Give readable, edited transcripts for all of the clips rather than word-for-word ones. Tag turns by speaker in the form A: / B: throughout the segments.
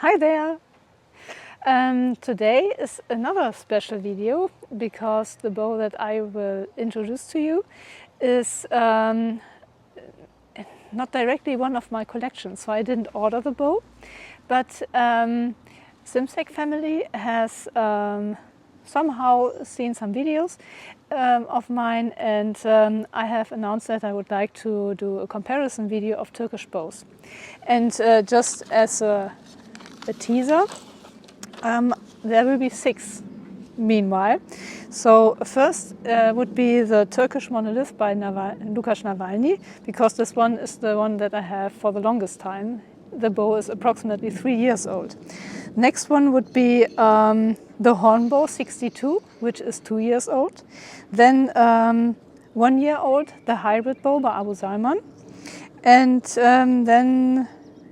A: Hi there! Today is another special video because the bow that I will introduce to you is not directly one of my collections, so I didn't order the bow, but Simsek family has somehow seen some videos of mine, and I have announced that I would like to do a comparison video of Turkish bows. And just as a teaser, there will be 6 meanwhile. So first would be the Turkish monolith by Łukasz Nawalny, because this one is the one that I have for the longest time. The bow is approximately 3 years old. Next one would be the hornbow 62, which is 2 years old. Then 1 year old, the hybrid bow by Abu Salman. And then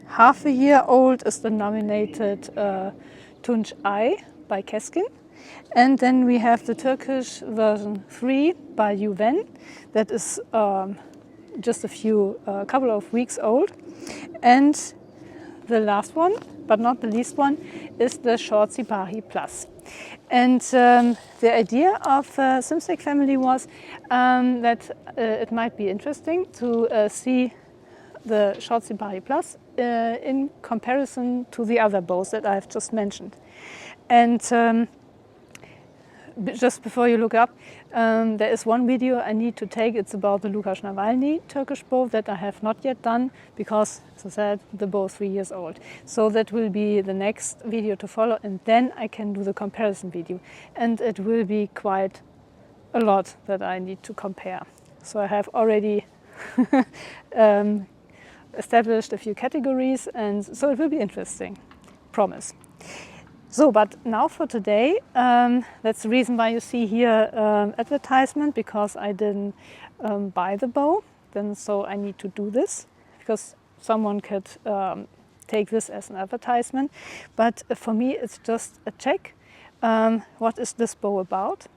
A: half a year old is the nominated Tunç Ay by Keskin. And then we have the Turkish version 3 by Juven, that is just a couple of weeks old. And the last one, but not the least one, is the short Sipahi Plus. And the idea of Simsek family was that it might be interesting to see the short Sipahi Plus in comparison to the other bows that I've just mentioned. And just before you look up, there is one video I need to take. It's about the Łukasz Nawalny Turkish bow that I have not yet done because, as I said, the bow is 3 years old. So that will be the next video to follow, and then I can do the comparison video. And it will be quite a lot that I need to compare. So I have already established a few categories, and so it will be interesting, promise. So, but now for today, that's the reason why you see here advertisement, because I didn't buy the bow, then so I need to do this, because someone could take this as an advertisement. But for me, it's just a check. What is this bow about?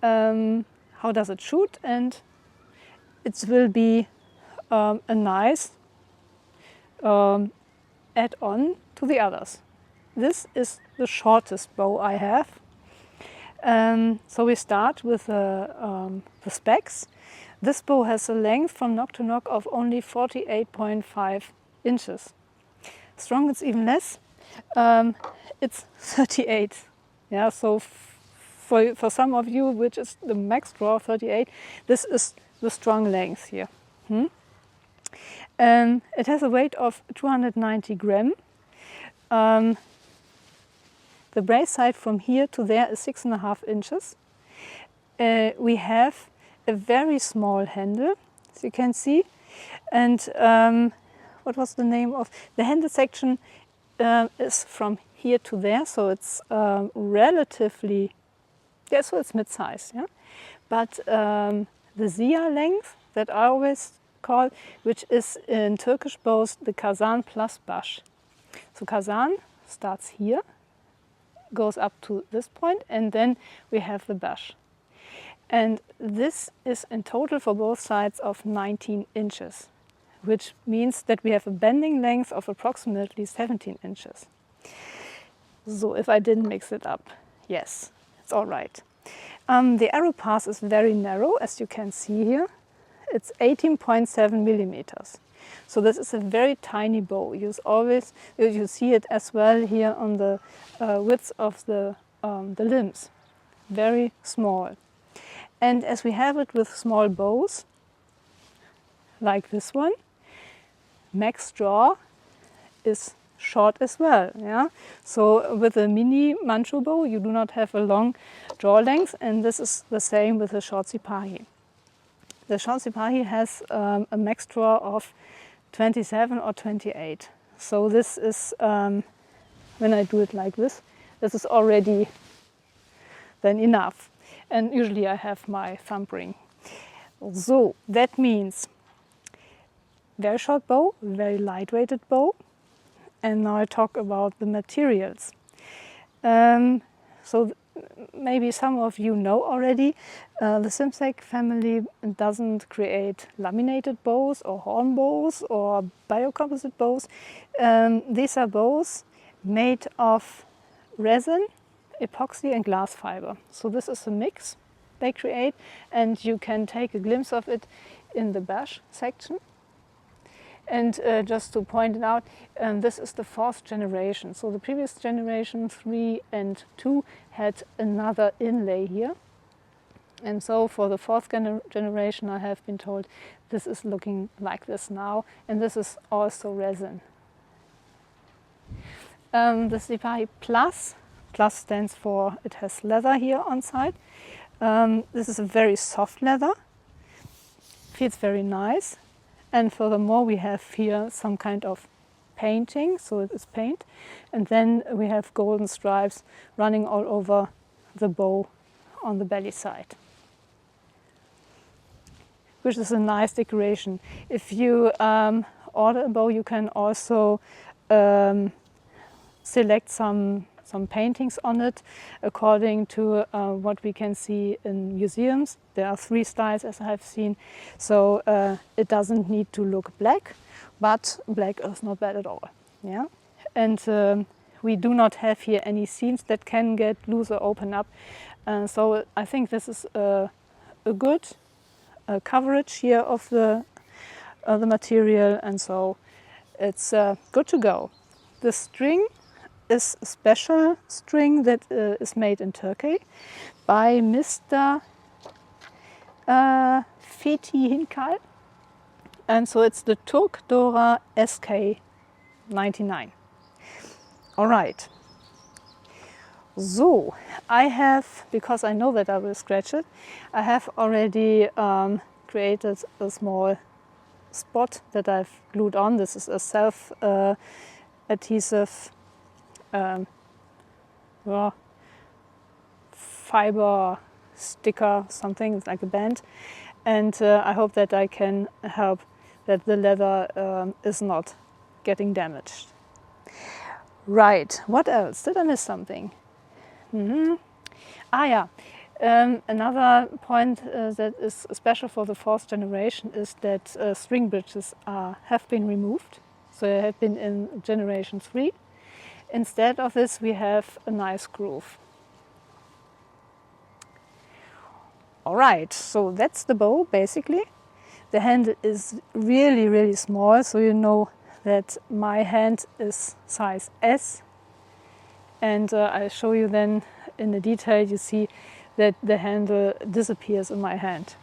A: How does it shoot? And it will be a nice add-on to the others. This is the shortest bow I have. So we start with the specs. This bow has a length from nock to nock of only 48.5 inches. Strong, it's even less. It's 38. Yeah, so for some of you, which is the max draw, 38, this is the strong length here. It has a weight of 290 grams. The brace height from here to there is 6.5 inches. We have a very small handle, as you can see. And what was the name of the handle section? Is from here to there, so it's relatively, yeah, so it's mid-size. Yeah? But the Zia length that I always call, which is in Turkish bows the Kazan plus bash. So Kazan starts here, goes up to this point, and then we have the bash. And this is in total for both sides of 19 inches, which means that we have a bending length of approximately 17 inches. So if I didn't mix it up, yes, it's all right. The arrow pass is very narrow, as you can see here. It's 18.7 millimeters. So this is a very tiny bow. You see it as well here on the width of the limbs. Very small. And as we have it with small bows, like this one, max draw is short as well. Yeah? So with a mini Manchu bow, you do not have a long draw length, and this is the same with the short Sipahi. The short Sipahi has a max draw of 27 or 28. So this is, when I do it like this is already then enough. And usually I have my thumb ring. So that means very short bow, very lightweighted bow. And now I talk about the materials. So maybe some of you know already, the Simsek family doesn't create laminated bows or horn bows or biocomposite bows. These are bows made of resin, epoxy and glass fiber. So this is a mix they create, and you can take a glimpse of it in the bash section. And just to point it out, this is the 4th generation. So the previous generation 3 and 2 had another inlay here. And so for the 4th generation, I have been told this is looking like this now, and this is also resin. The Sipahi Plus, plus stands for it has leather here on side. This is a very soft leather, feels very nice. And furthermore, we have here some kind of painting, so it is paint. And then we have golden stripes running all over the bow on the belly side, which is a nice decoration. If you order a bow, you can also select some paintings on it according to what we can see in museums. There are 3 styles, as I have seen, so it doesn't need to look black, but black is not bad at all. Yeah, and we do not have here any seams that can get loose or open up, so I think this is a good coverage here of the material, and so it's good to go. The string is a special string that is made in Turkey by Mr. Fethi Hinkal, and so it's the Turk Dora SK 99. All right. So I have, because I know that I will scratch it, I have already created a small spot that I've glued on. This is a self-adhesive fiber sticker, something. It's like a band, and I hope that I can help that the leather is not getting damaged. Right, what else? Did I miss something? Another point that is special for the 4th generation is that string bridges have been removed. So they have been in generation 3. Instead of this, we have a nice groove. All right, so that's the bow basically. The hand is really, really small, so you know that my hand is size S. And I'll show you then in the detail, you see that the handle disappears in my hand.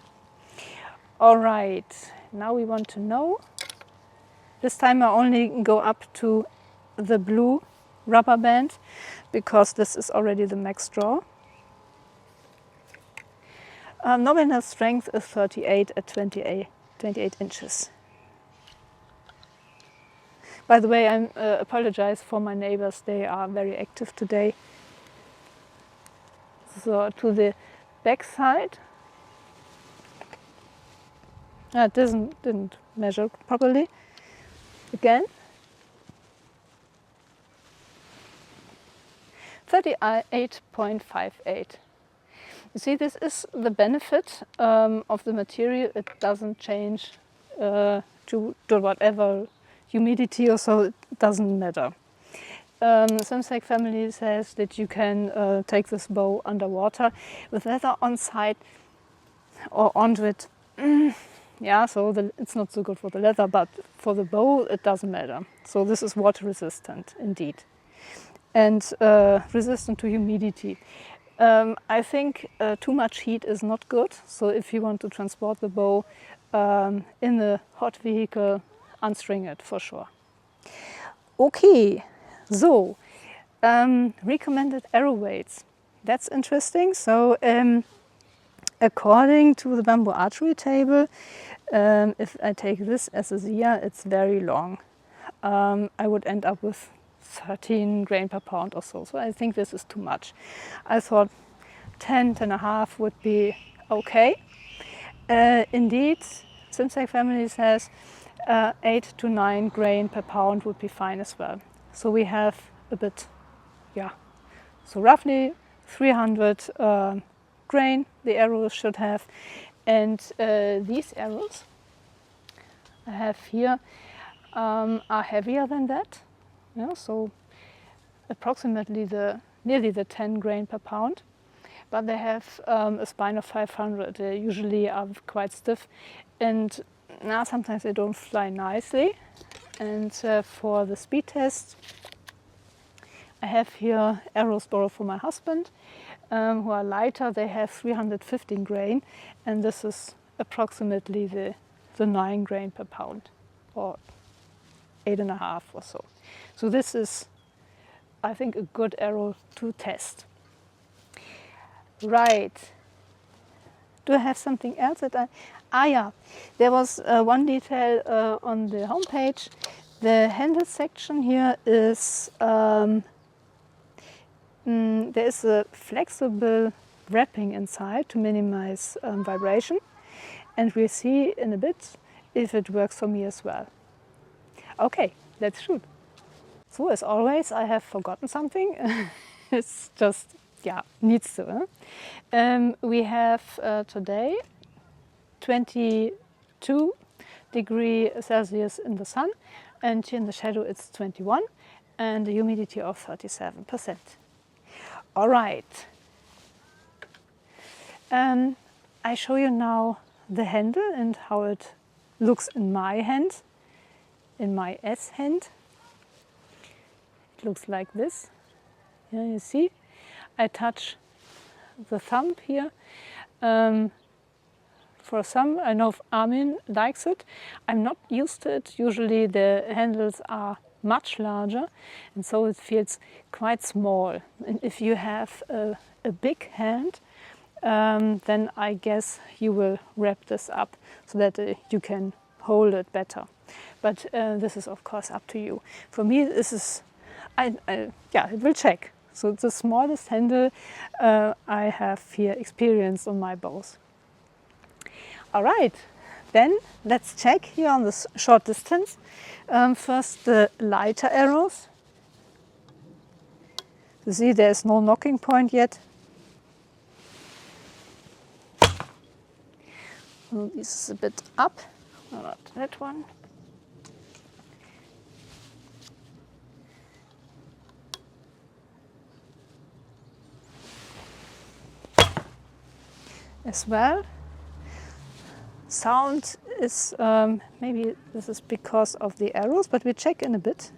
A: All right, now we want to know. This time I only go up to the blue rubber band because this is already the max draw. Nominal strength is 38 at 28 inches. By the way, I apologize for my neighbors, they are very active today. So to the back side, it didn't measure properly. Again, 38.58. You see, this is the benefit of the material. It doesn't change to whatever humidity or so, it doesn't matter. Simsek family says that you can take this bow underwater with leather on side or onto it. Yeah, so it's not so good for the leather, but for the bow it doesn't matter. So this is water resistant indeed, and resistant to humidity. I think too much heat is not good, so if you want to transport the bow in a hot vehicle, unstring it for sure. Okay, so recommended arrow weights. That's interesting. So according to the bamboo archery table, if I take this as a Zia, it's very long. I would end up with 13 grain per pound or so. So I think this is too much. I thought 10.5 would be okay. Indeed, Simsek family says 8 to 9 grain per pound would be fine as well. So we have a bit, yeah, so roughly 300 grain the arrows should have. And these arrows I have here are heavier than that. Yeah, so approximately nearly the 10 grain per pound, but they have a spine of 500. They usually are quite stiff, and now sometimes they don't fly nicely. And for the speed test, I have here arrows borrowed from my husband, who are lighter. They have 315 grain, and this is approximately the 9 grain per pound, or 8.5 or so. So this is, I think, a good arrow to test. Right. Do I have something else that yeah, there was one detail on the homepage. The handle section here is, there is a flexible wrapping inside to minimize vibration, and we'll see in a bit if it works for me as well. Okay, let's shoot. So as always, I have forgotten something. It's just, yeah, needs to. We have today 22 degrees Celsius in the sun, and in the shadow it's 21, and the humidity of 37%. All right. I show you now the handle and how it looks in my hand, in my S hand. It looks like this. Yeah, you see? I touch the thumb here. For some, I know Armin likes it. I'm not used to it. Usually the handles are much larger, and so it feels quite small. And if you have a big hand, then I guess you will wrap this up so that you can hold it better. But this is of course up to you. For me, this is, yeah, it will check. So it's the smallest handle I have here experienced on my bows. All right, then let's check here on this short distance. First, the lighter arrows. You see there's no knocking point yet. So this is a bit up, not that one. As well. Sound is, maybe this is because of the arrows, but we check in a bit.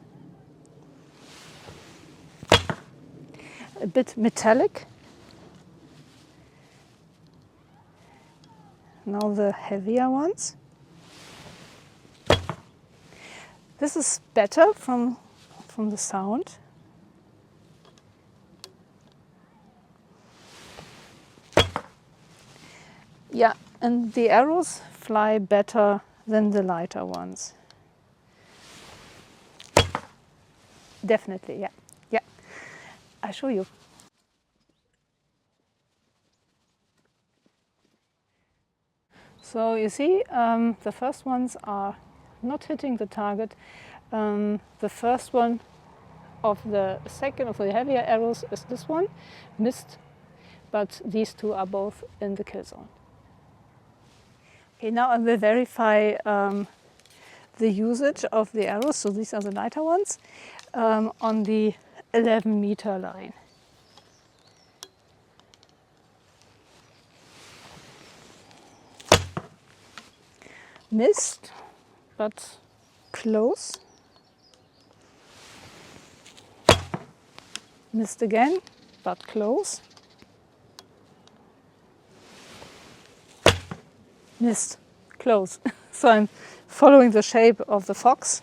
A: A bit metallic. Now the heavier ones. This is better from the sound. Yeah, and the arrows fly better than the lighter ones. Definitely, yeah. Yeah. I'll show you. So you see, the first ones are not hitting the target. The first one of the second of the heavier arrows is this one, missed, but these two are both in the kill zone. Okay, now I will verify the usage of the arrows, so these are the lighter ones, on the 11-meter line. Missed, but close. Missed again, but close. Missed, close. So I'm following the shape of the fox.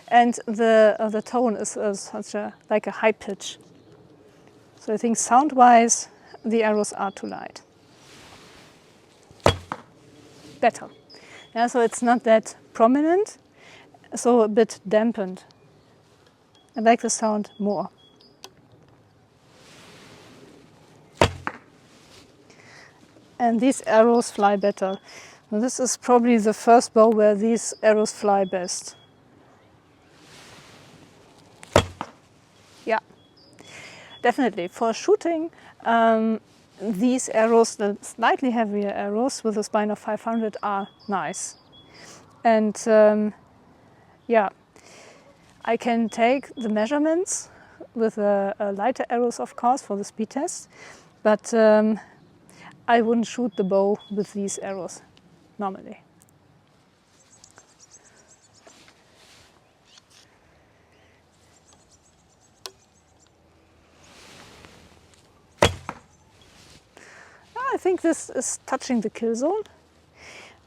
A: And the tone is like a high pitch. So I think sound-wise, the arrows are too light. Better. Yeah, so it's not that prominent, so a bit dampened. I like the sound more. And these arrows fly better. So this is probably the first bow where these arrows fly best. Yeah, definitely. For shooting, these arrows, the slightly heavier arrows with a spine of 500 are nice. And yeah, I can take the measurements with lighter arrows, of course, for the speed test, but I wouldn't shoot the bow with these arrows normally. I think this is touching the kill zone.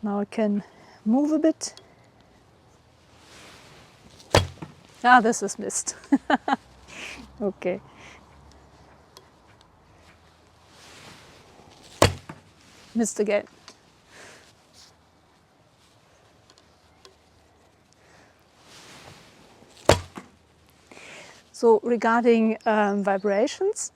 A: Now I can move a bit. Ah, this is missed. Okay. Missed again. So regarding vibrations,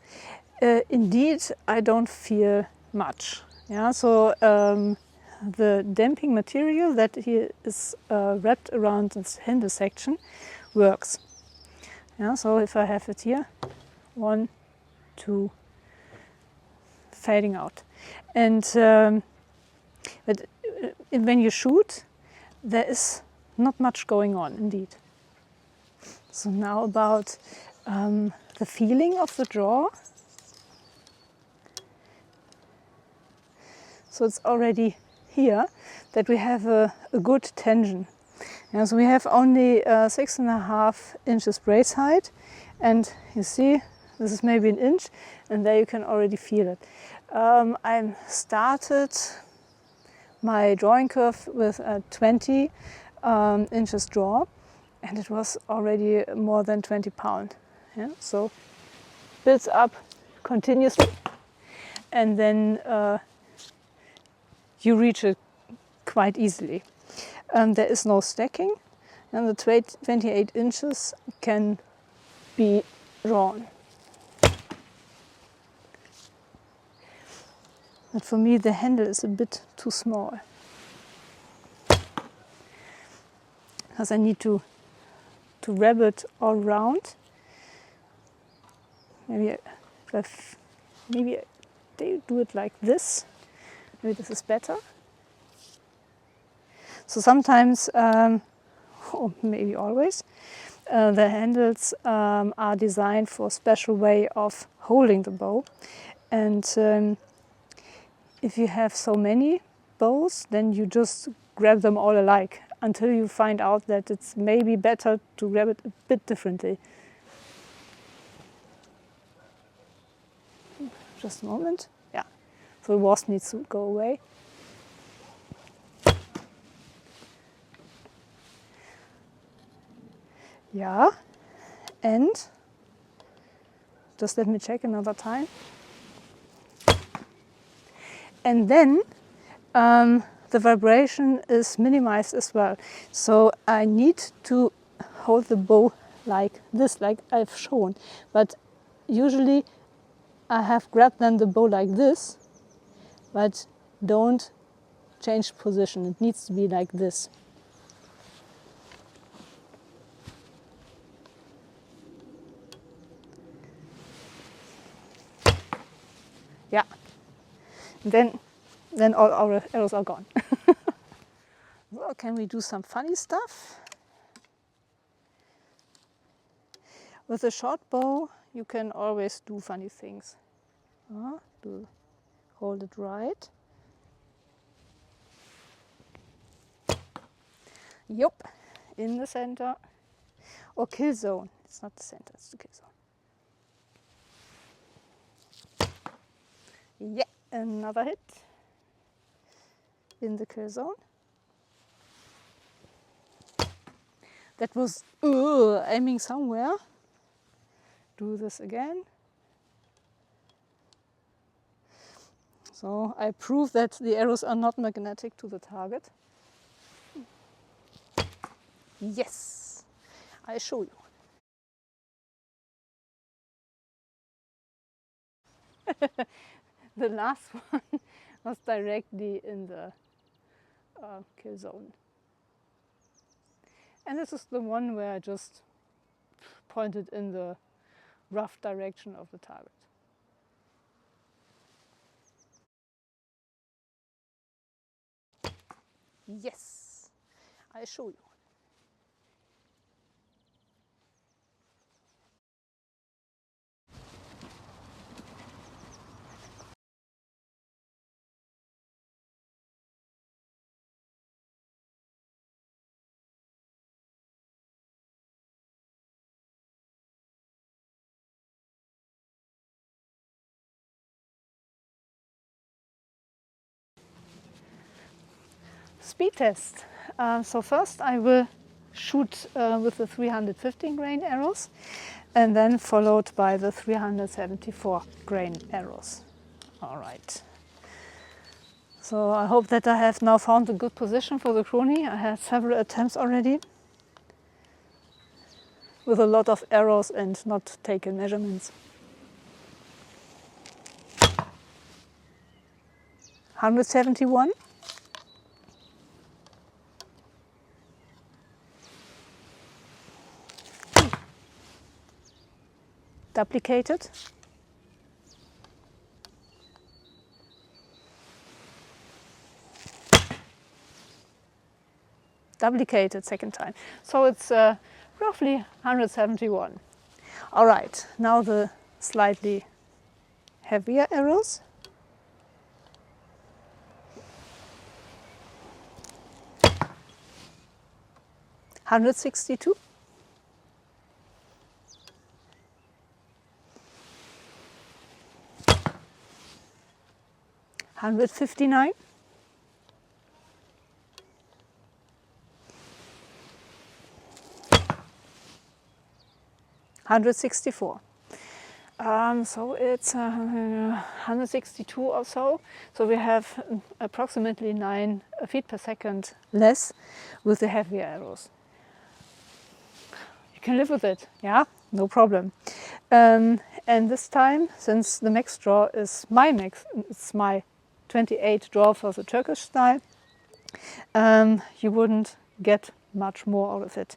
A: indeed I don't feel much. Yeah, so the damping material that here is wrapped around this handle section works. Yeah, so if I have it here, 1, 2, fading out. And but when you shoot, there is not much going on indeed. So now about the feeling of the draw. So it's already here that we have a good tension. Yeah, so we have only 6.5 inches brace height, and you see this is maybe an inch, and there you can already feel it. I started my drawing curve with a 20 inches draw, and it was already more than 20 pounds. Yeah? So builds up continuously, and then you reach it quite easily. There is no stacking, and the 28 inches can be drawn. But for me the handle is a bit too small, because I need to wrap it all around. Maybe they do it like this. Maybe this is better. So sometimes, or maybe always, the handles are designed for a special way of holding the bow. And if you have so many bows, then you just grab them all alike until you find out that it's maybe better to grab it a bit differently. Just a moment. Yeah, so the wasp needs to go away. Yeah, and just let me check another time. And then the vibration is minimized as well. So I need to hold the bow like this, like I've shown. But usually I have grabbed then the bow like this, but don't change position. It needs to be like this. Yeah. Then all our arrows are gone. Well, can we do some funny stuff? With a short bow, you can always do funny things. Hold it right. Yup, in the center. Or kill zone. It's not the center, it's the kill zone. Yeah, another hit. In the kill zone. That was aiming somewhere. Do this again. So I prove that the arrows are not magnetic to the target. Yes, I show you. The last one was directly in the kill zone. And this is the one where I just pointed in the rough direction of the target. Yes, I show you. speed test. So first I will shoot with the 315 grain arrows and then followed by the 374 grain arrows. All right. So I hope that I have now found a good position for the crony. I had several attempts already with a lot of arrows and not taken measurements. 171. Duplicated. Duplicated second time. So it's roughly 171. All right, now the slightly heavier arrows. $162. $159. $164. So it's 162 or so. So we have approximately 9 feet per second less with the heavier arrows. You can live with it, yeah, no problem. And this time, since the max draw is it's my 28 draw for the Turkish style, you wouldn't get much more out of it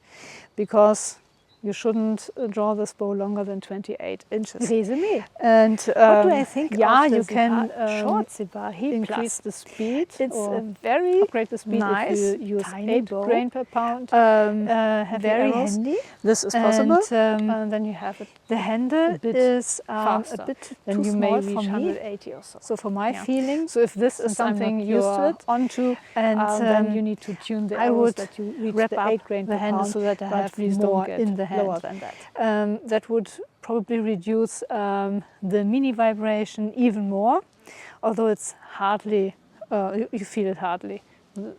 A: because you shouldn't draw this bow longer than 28 inches.
B: Résumé.
A: And
B: what do I think?
A: Yeah,
B: of the
A: you can
B: short Sipahi
A: increase
B: Plus.
A: the speed.
B: It's
A: or
B: a very
A: upgrade the speed
B: nice,
A: if you use
B: tiny
A: 8
B: bow.
A: grain per pound. Heavy
B: very
A: arrows.
B: handy.
A: This is possible.
B: And
A: then you have it.
B: the handle
A: a bit
B: is
A: faster.
B: a bit
A: Then
B: too
A: you
B: small
A: may reach
B: for me.
A: 180 or so. So for my
B: Yeah.
A: feeling, so if this is
B: Since I'm
A: something
B: not used to
A: you're
B: it,
A: onto,
B: and
A: then you need to tune the
B: I
A: arrows
B: would
A: that you reach
B: wrap
A: the
B: up
A: 8 grain
B: the
A: per
B: handle
A: pound,
B: so that I
A: but
B: have
A: please
B: more
A: don't get
B: in the hand.
A: lower than that. That would probably reduce the mini vibration even more, although it's hardly, you feel it hardly.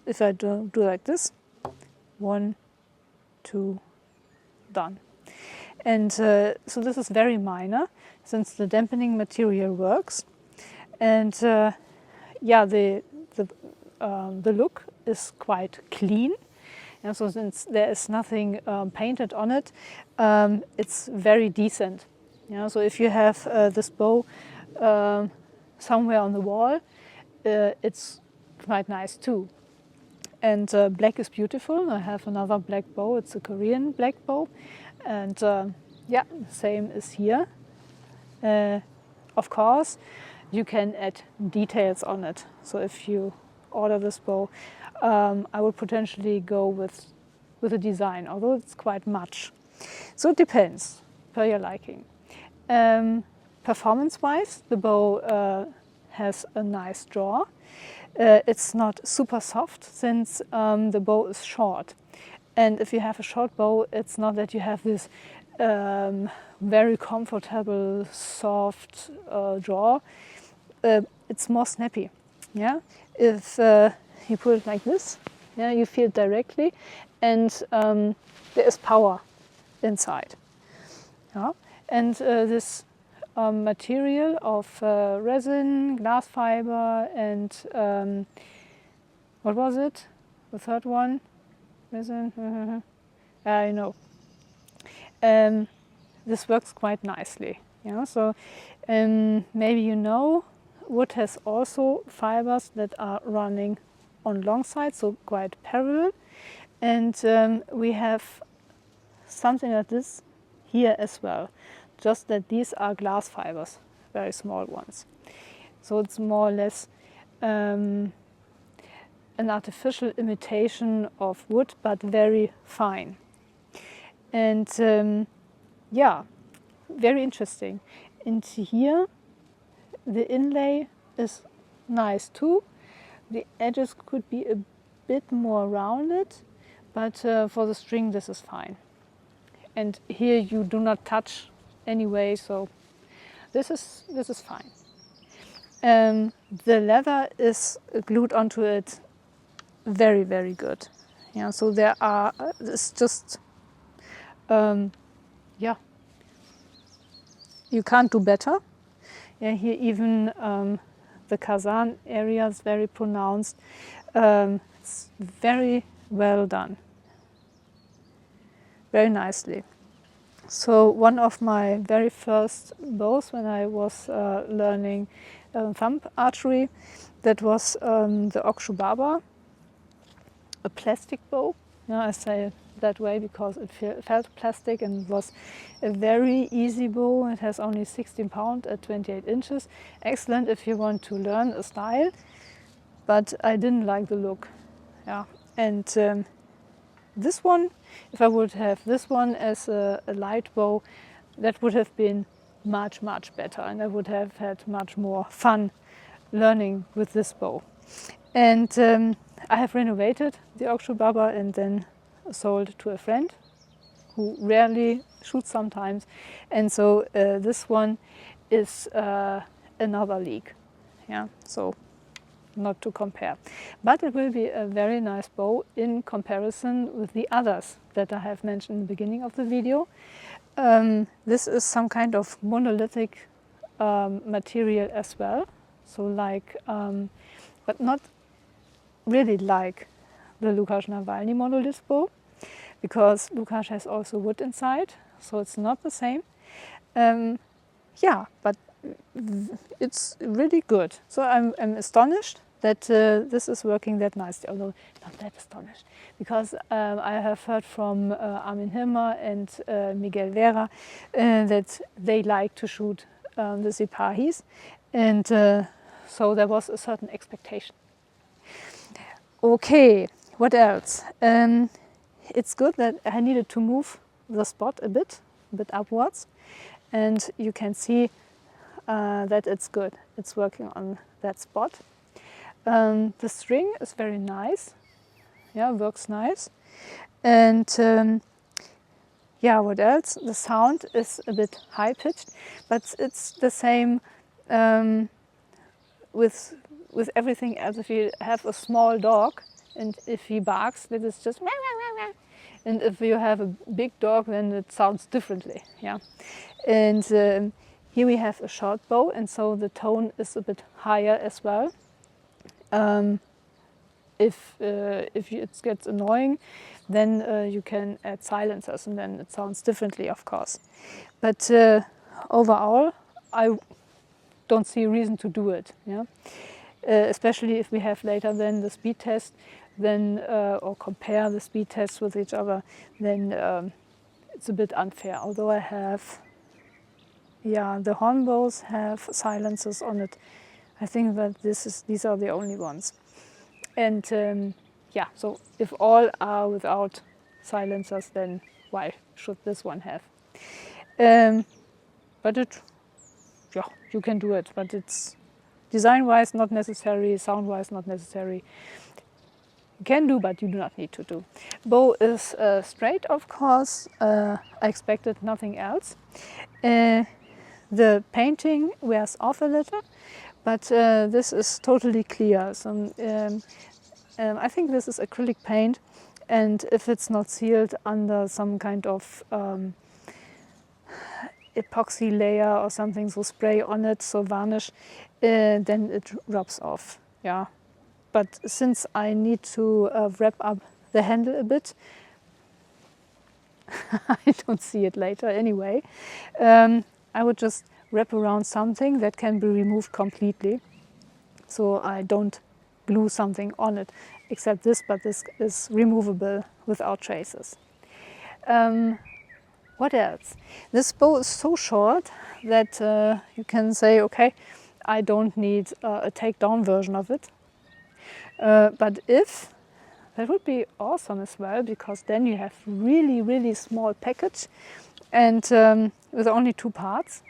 A: If I do like this, 1, 2, done. And so this is very minor since the dampening material works. And yeah, the look is quite clean. And so since there is nothing painted on it, it's very decent. You know, so if you have this bow somewhere on the wall, it's quite nice too. And black is beautiful. I have another black bow. It's a Korean black bow. And yeah, same is here. Of course, you can add details on it. So if you order this bow, I would potentially go with a design, although it's quite much. So it depends, per your liking. Performance-wise, the bow has a nice draw. It's not super soft since the bow is short. And if you have a short bow, it's not that you have this very comfortable, soft draw. It's more snappy. Yeah, if you put it like this, yeah, you feel it directly, and there is power inside. Yeah, and this material of resin, glass fiber, and what was it? The third one, resin. I know. This works quite nicely. Yeah, so maybe you know, wood has also fibers that are running on long sides, so quite parallel. And we have something like this here as well, just that these are glass fibers, very small ones. So it's more or less an artificial imitation of wood, but very fine. And yeah, very interesting. And here the inlay is nice too. The edges could be a bit more rounded, but for the string this is fine. And here you do not touch anyway, so this is fine. The leather is glued onto it very, very good. Yeah, so there are, it's just, yeah, you can't do better. Yeah, here even the Kazan area is very pronounced. It's very well done, very nicely. So one of my very first bows when I was learning thumb archery, that was the Okshubaba, a plastic bow. Yeah, I say it that way because it felt plastic and was a very easy bow. It has only 16 pounds at 28 inches. Excellent if you want to learn a style, but I didn't like the look. Yeah, and this one, if I would have this one as a light bow, that would have been much, much better, and I would have had much more fun learning with this bow. And I have renovated the Okshubaba and then sold to a friend who rarely shoots sometimes. And so this one is another league. Yeah, so not to compare. But it will be a very nice bow in comparison with the others that I have mentioned in the beginning of the video. This is some kind of monolithic material as well. So like, but not really like the Lukáš Navalny monolith bow, because Lukáš has also wood inside, so it's not the same. Yeah, but it's really good. So I'm astonished that this is working that nicely, although not that astonished, because I have heard from Armin Hilmer and Miguel Vera that they like to shoot the Sipahis, and so there was a certain expectation. Okay, what else? It's good that I needed to move the spot a bit upwards, and you can see that it's good. It's working on that spot. The string is very nice. Yeah, works nice. And yeah, what else? The sound is a bit high pitched, but it's the same with everything else. If you have a small dog and if he barks, that is just, and if you have a big dog, then it sounds differently. Yeah, and here we have a short bow, and so the tone is a bit higher as well. If it gets annoying, then you can add silencers, and then it sounds differently, of course. But overall, I don't see a reason to do it. Yeah, especially if we have later then the speed test, then or compare the speed tests with each other, then it's a bit unfair. Although I have, yeah, the horn bows have silencers on it. I think that these are the only ones. And yeah, so if all are without silencers, then why should this one have? But it, yeah, you can do it, but it's design-wise not necessary, sound-wise not necessary. You can do, but you do not need to do. Bow is straight, of course. I expected nothing else. The painting wears off a little, but this is totally clear. So, I think this is acrylic paint, and if it's not sealed under some kind of epoxy layer or something, so spray on it, so varnish, then it rubs off. Yeah, but since I need to wrap up the handle a bit, I don't see it later anyway, I would just wrap around something that can be removed completely, so I don't glue something on it, except this, but this is removable without traces. What else? This bow is so short that you can say, okay, I don't need a takedown version of it. But if, that would be awesome as well, because then you have really, really small package, and with only 2 parts,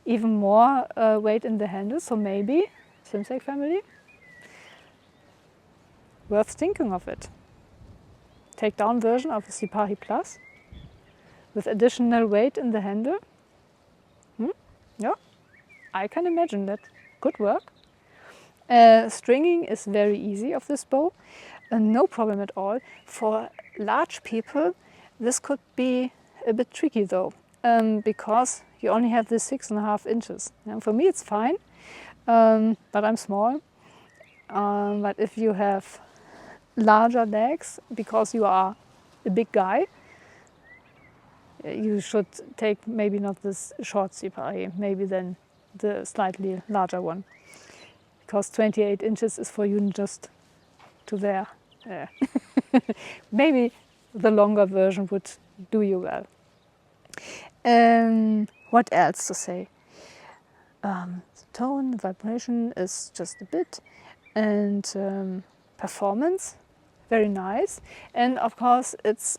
A: even more weight in the handle. So maybe, Simsek family, worth thinking of it. Takedown version of the Sipahi Plus with additional weight in the handle. Yeah, I can imagine that could work. Stringing is very easy of this bow, no problem at all. For large people, this could be a bit tricky though, because you only have this 6.5 inches. And for me it's fine, but I'm small. But if you have larger legs, because you are a big guy, you should take maybe not this short Sipahi, maybe then the slightly larger one. Because 28 inches is for you just to there. Maybe the longer version would do you well. What else to say? The tone, the vibration is just a bit, and performance, very nice. And of course it's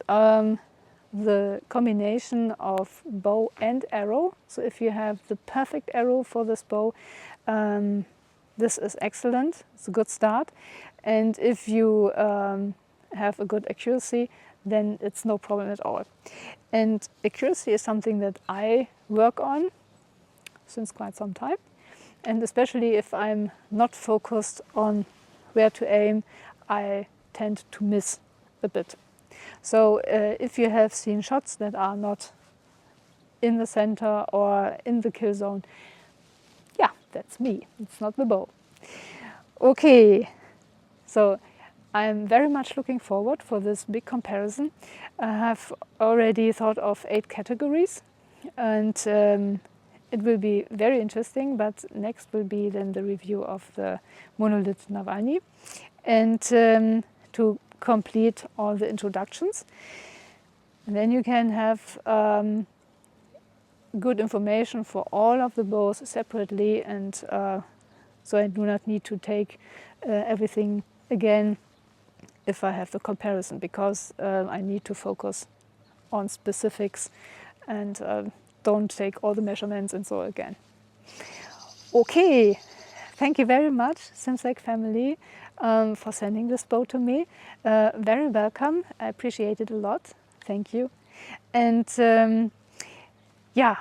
A: the combination of bow and arrow. So if you have the perfect arrow for this bow, this is excellent. It's a good start. And if you have a good accuracy, then it's no problem at all. And accuracy is something that I work on since quite some time. And especially if I'm not focused on where to aim, I tend to miss a bit. So if you have seen shots that are not in the center or in the kill zone, yeah, that's me. It's not the bow. Okay, so I'm very much looking forward for this big comparison. I have already thought of 8 categories, and it will be very interesting, but next will be then the review of the monolith Navalny, and to complete all the introductions. And then you can have good information for all of the bows separately, and so I do not need to take everything again if I have the comparison, because I need to focus on specifics and don't take all the measurements and so again. Okay, thank you very much, Simsek family, for sending this bow to me. Very welcome, I appreciate it a lot, thank you. And yeah,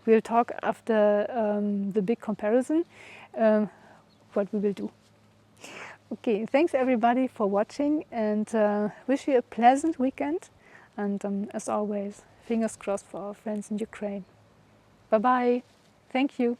A: we'll talk after the big comparison, what we will do. Okay, thanks everybody for watching, and wish you a pleasant weekend. And as always, fingers crossed for our friends in Ukraine. Bye bye. Thank you.